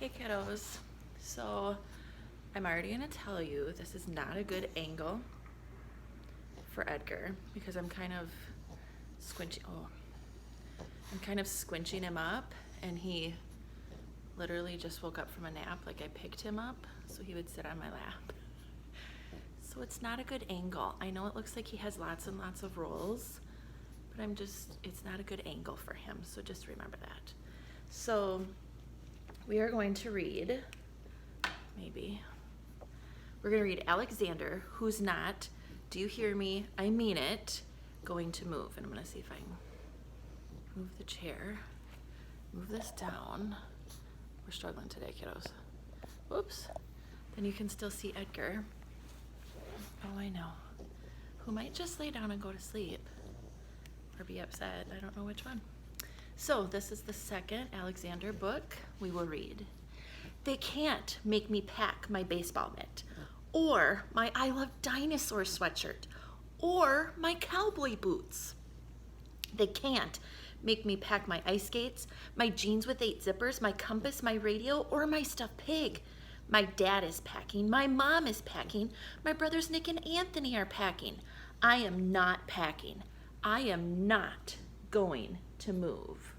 Hey kiddos, so I'm already gonna tell you this is not a good angle for Edgar because I'm kind of squinching him up, and he literally just woke up from a nap. Like, I picked him up so he would sit on my lap. So it's not a good angle. I know it looks like he has lots and lots of rolls, but it's not a good angle for him, so just remember that. So we are going to read, we're going to read Alexander, who's not, do you hear me? I mean it, going to move. And I'm going to see if I can move the chair, move this down. We're struggling today, kiddos. Whoops. Then you can still see Edgar. Oh, I know. Who might just lay down and go to sleep or be upset. I don't know which one. So this is the second Alexander book we will read. They can't make me pack my baseball mitt, or my I Love Dinosaurs sweatshirt, or my cowboy boots. They can't make me pack my ice skates, my jeans with 8 zippers, my compass, my radio, or my stuffed pig. My dad is packing, my mom is packing, my brothers Nick and Anthony are packing. I am not packing. I am not going to move.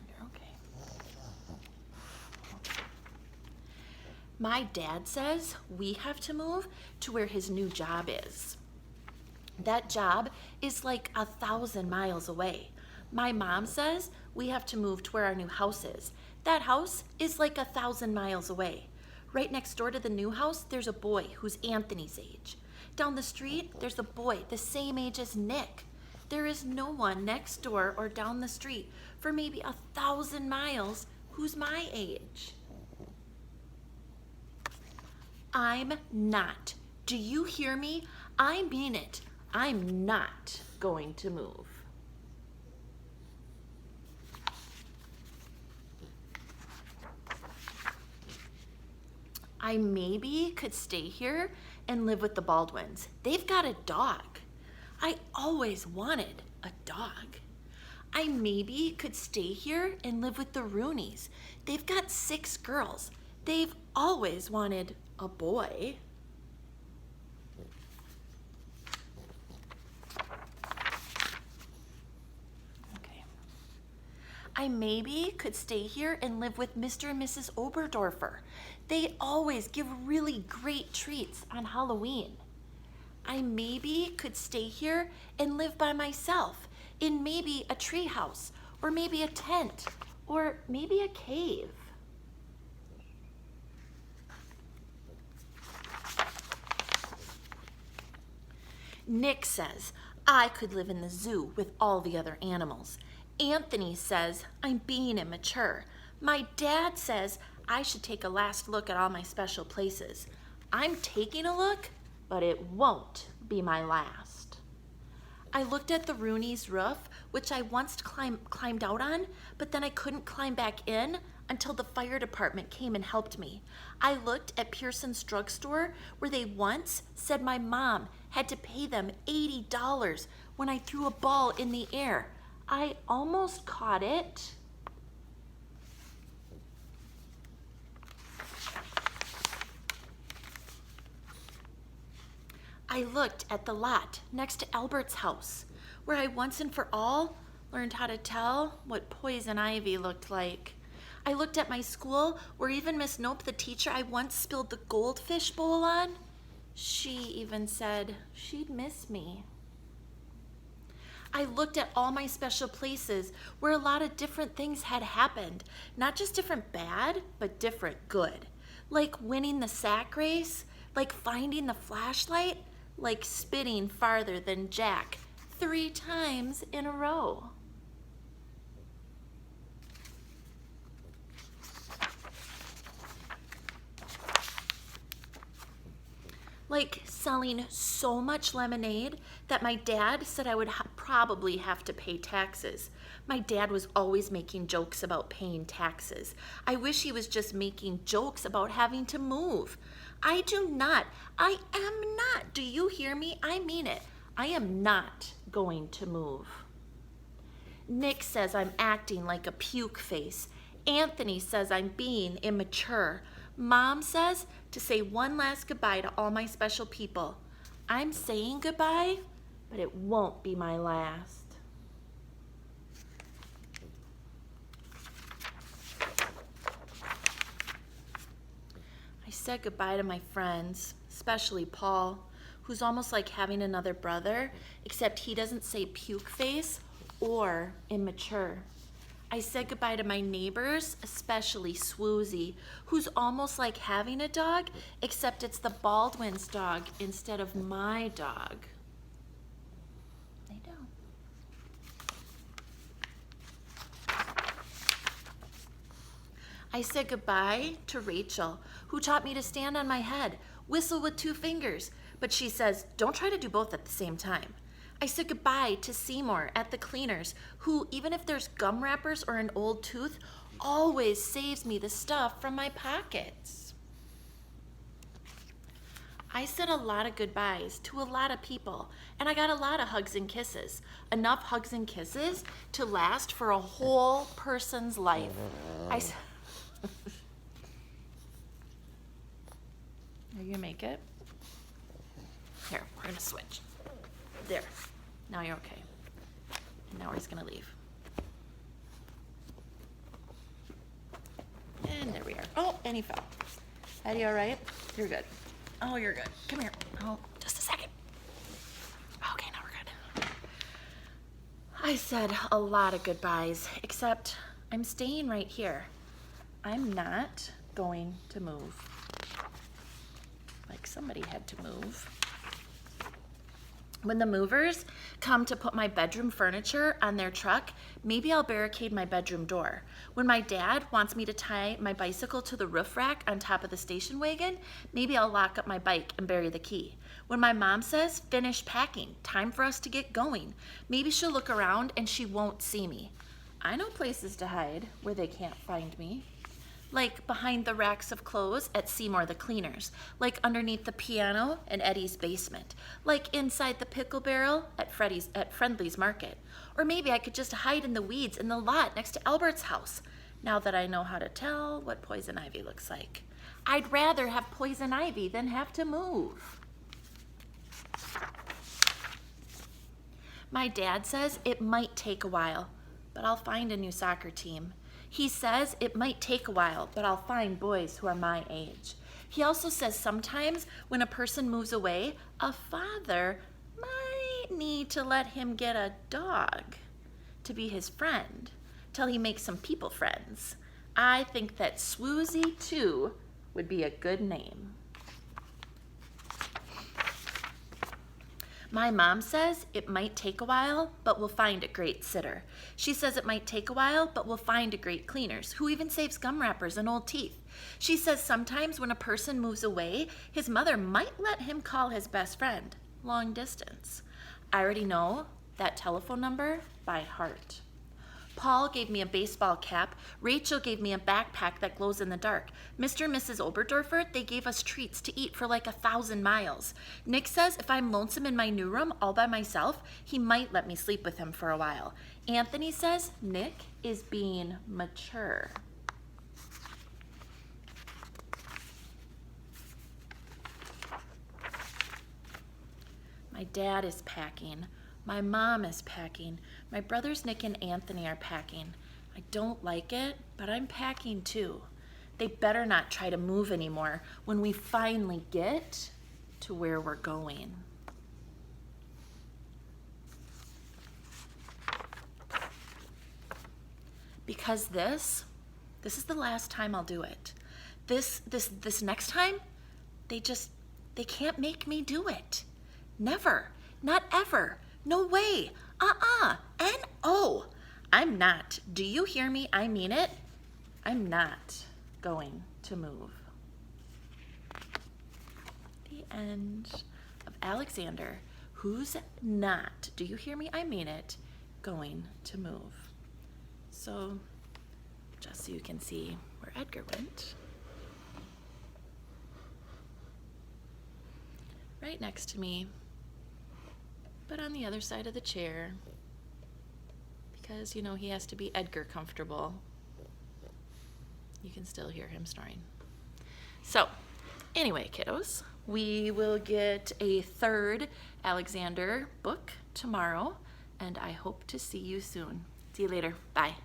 You're okay. My dad says we have to move to where his new job is. That job is like 1,000 miles away. My mom says we have to move to where our new house is. That house is like 1,000 miles away. Right next door to the new house, there's a boy who's Anthony's age. Down the street, there's a boy the same age as Nick. There is no one next door or down the street for maybe 1,000 miles who's my age. I'm not. Do you hear me? I mean it. I'm not going to move. I maybe could stay here and live with the Baldwins. They've got a dog. I always wanted a dog. I maybe could stay here and live with the Rooneys. They've got 6 girls. They've always wanted a boy. Okay. I maybe could stay here and live with Mr. and Mrs. Oberdorfer. They always give really great treats on Halloween. I maybe could stay here and live by myself in maybe a tree house, or maybe a tent, or maybe a cave. Nick says I could live in the zoo with all the other animals. Anthony says I'm being immature. My dad says I should take a last look at all my special places. I'm taking a look, but it won't be my last. I looked at the Rooney's roof, which I once climbed out on, but then I couldn't climb back in until the fire department came and helped me. I looked at Pearson's drugstore, where they once said my mom had to pay them $80 when I threw a ball in the air. I almost caught it. I looked at the lot next to Albert's house, where I once and for all learned how to tell what poison ivy looked like. I looked at my school, where even Miss Nope, the teacher I once spilled the goldfish bowl on, she even said she'd miss me. I looked at all my special places where a lot of different things had happened, not just different bad, but different good. Like winning the sack race, like finding the flashlight, like spitting farther than Jack 3 times in a row. Like selling so much lemonade that my dad said I would probably have to pay taxes. My dad was always making jokes about paying taxes. I wish he was just making jokes about having to move. I am not. Do you hear me? I mean it. I am not going to move. Nick says I'm acting like a puke face. Anthony says I'm being immature. Mom says to say one last goodbye to all my special people. I'm saying goodbye, but it won't be my last. I said goodbye to my friends, especially Paul, who's almost like having another brother, except he doesn't say puke face or immature. I said goodbye to my neighbors, especially Swoozy, who's almost like having a dog, except it's the Baldwin's dog instead of my dog. They do. I said goodbye to Rachel, who taught me to stand on my head, whistle with 2 fingers, but she says, don't try to do both at the same time. I said goodbye to Seymour at the cleaners, who, even if there's gum wrappers or an old tooth, always saves me the stuff from my pockets. I said a lot of goodbyes to a lot of people, and I got a lot of hugs and kisses. Enough hugs and kisses to last for a whole person's life. Are you gonna make it? Here, we're gonna switch. There. Now you're okay. And now he's gonna leave. And there we are. Oh, and he fell. Eddie, all right? You're good. Oh, you're good. Come here. Oh, just a second. Okay, now we're good. I said a lot of goodbyes, except I'm staying right here. I'm not going to move. Like somebody had to move. When the movers come to put my bedroom furniture on their truck, maybe I'll barricade my bedroom door. When my dad wants me to tie my bicycle to the roof rack on top of the station wagon, maybe I'll lock up my bike and bury the key. When my mom says, finish packing, time for us to get going, maybe she'll look around and she won't see me. I know places to hide where they can't find me. Like behind the racks of clothes at Seymour the Cleaners, like underneath the piano in Eddie's basement, like inside the pickle barrel at Friendly's Market. Or maybe I could just hide in the weeds in the lot next to Albert's house, now that I know how to tell what poison ivy looks like. I'd rather have poison ivy than have to move. My dad says it might take a while, but I'll find a new soccer team. He says it might take a while, but I'll find boys who are my age. He also says sometimes when a person moves away, a father might need to let him get a dog to be his friend till he makes some people friends. I think that Swoozy, too, would be a good name. My mom says it might take a while, but we'll find a great sitter. She says it might take a while, but we'll find a great cleaners who even saves gum wrappers and old teeth. She says sometimes when a person moves away, his mother might let him call his best friend, long distance. I already know that telephone number by heart. Paul gave me a baseball cap. Rachel gave me a backpack that glows in the dark. Mr. and Mrs. Oberdorfer, they gave us treats to eat for like 1,000 miles. Nick says if I'm lonesome in my new room all by myself, he might let me sleep with him for a while. Anthony says Nick is being mature. My dad is packing. My mom is packing. My brothers Nick and Anthony are packing. I don't like it, but I'm packing too. They better not try to move anymore when we finally get to where we're going. Because this is the last time I'll do it. This next time, they can't make me do it. Never, not ever. No way. N-O. I'm not. Do you hear me? I mean it. I'm not going to move. The end of Alexander, who's not, do you hear me? I mean it, going to move. So, just so you can see where Edgar went. Right next to me, but on the other side of the chair, because, you know, he has to be Edgar comfortable. You can still hear him snoring. So, anyway, kiddos, we will get a third Alexander book tomorrow, and I hope to see you soon. See you later. Bye.